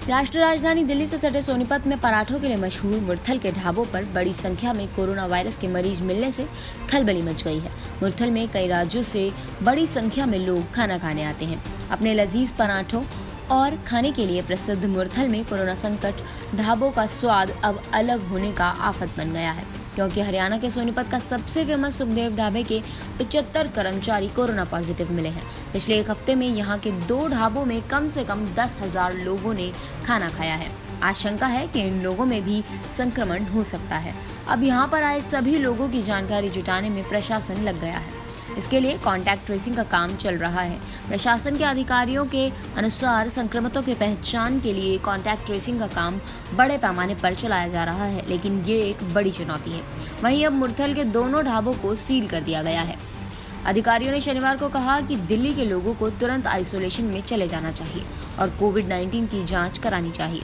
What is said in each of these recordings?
राष्ट्रीय राजधानी दिल्ली से सटे सोनीपत में पराठों के लिए मशहूर मुरथल के ढाबों पर बड़ी संख्या में कोरोना वायरस के मरीज मिलने से खलबली मच गई है। मुरथल में कई राज्यों से बड़ी संख्या में लोग खाना खाने आते हैं। अपने लजीज पराठों और खाने के लिए प्रसिद्ध मुरथल में कोरोना संकट ढाबों का स्वाद अब अलग होने का आफत बन गया है, क्योंकि हरियाणा के सोनीपत का सबसे फेमस सुखदेव ढाबे के 75 कर्मचारी कोरोना पॉजिटिव मिले हैं। पिछले एक हफ्ते में यहां के 2 ढाबों में कम से कम 10,000 लोगों ने खाना खाया है। आशंका है कि इन लोगों में भी संक्रमण हो सकता है। अब यहां पर आए सभी लोगों की जानकारी जुटाने में प्रशासन लग गया है। इसके लिए कॉन्टैक्ट ट्रेसिंग का काम चल रहा है। प्रशासन के अधिकारियों के अनुसार संक्रमितों की पहचान के लिए कॉन्टैक्ट ट्रेसिंग का काम बड़े पैमाने पर चलाया जा रहा है, लेकिन ये एक बड़ी चुनौती है। वहीं अब मुरथल के दोनों ढाबों को सील कर दिया गया है। अधिकारियों ने शनिवार को कहा कि दिल्ली के लोगों को तुरंत आइसोलेशन में चले जाना चाहिए और कोविड-19 की जाँच करानी चाहिए।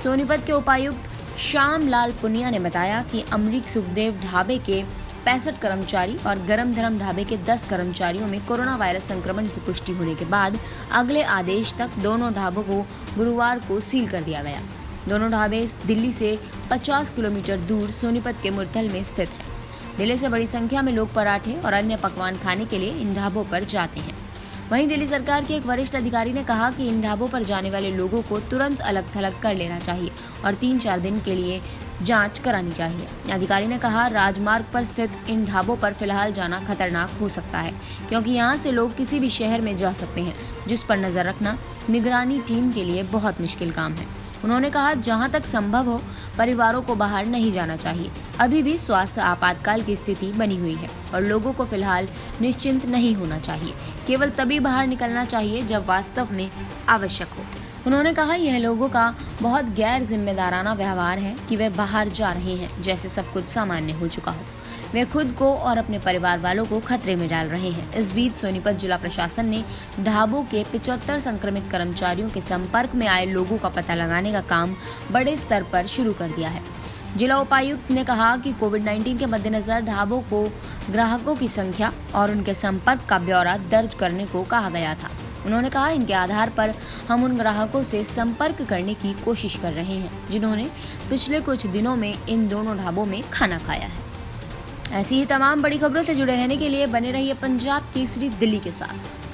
सोनीपत के उपायुक्त श्याम लाल पुनिया ने बताया कि अमरीक सुखदेव ढाबे के 65 कर्मचारी और गरम धरम ढाबे के 10 कर्मचारियों में कोरोना वायरस संक्रमण की पुष्टि होने के बाद अगले आदेश तक दोनों ढाबों को गुरुवार को सील कर दिया गया। दोनों ढाबे दिल्ली से 50 किलोमीटर दूर सोनीपत के मुरथल में स्थित हैं। दिल्ली से बड़ी संख्या में लोग पराठे और अन्य पकवान खाने के लिए इन ढाबों पर जाते हैं। वहीं दिल्ली सरकार के एक वरिष्ठ अधिकारी ने कहा कि इन ढाबों पर जाने वाले लोगों को तुरंत अलग थलग कर लेना चाहिए और 3-4 दिन के लिए जांच करानी चाहिए। अधिकारी ने कहा, राजमार्ग पर स्थित इन ढाबों पर फिलहाल जाना खतरनाक हो सकता है, क्योंकि यहां से लोग किसी भी शहर में जा सकते हैं, जिस पर नजर रखना निगरानी टीम के लिए बहुत मुश्किल काम है। उन्होंने कहा, जहां तक संभव हो परिवारों को बाहर नहीं जाना चाहिए। अभी भी स्वास्थ्य आपातकाल की स्थिति बनी हुई है और लोगों को फिलहाल निश्चिंत नहीं होना चाहिए। केवल तभी बाहर निकलना चाहिए जब वास्तव में आवश्यक हो। उन्होंने कहा, यह लोगों का बहुत गैर जिम्मेदाराना व्यवहार है कि वे बाहर जा रहे हैं जैसे सब कुछ सामान्य हो चुका हो। वे खुद को और अपने परिवार वालों को खतरे में डाल रहे हैं। इस बीच सोनीपत जिला प्रशासन ने ढाबों के 75 संक्रमित कर्मचारियों के संपर्क में आए लोगों का पता लगाने का काम बड़े स्तर पर शुरू कर दिया है। जिला उपायुक्त ने कहा कि कोविड-19 के मद्देनजर ढाबों को ग्राहकों की संख्या और उनके संपर्क का ब्यौरा दर्ज करने को कहा गया था। उन्होंने कहा, इनके आधार पर हम उन ग्राहकों से संपर्क करने की कोशिश कर रहे हैं जिन्होंने पिछले कुछ दिनों में इन दोनों ढाबों में खाना खाया है। ऐसी ही तमाम बड़ी खबरों से जुड़े रहने के लिए बने रहिए पंजाब केसरी दिल्ली के साथ।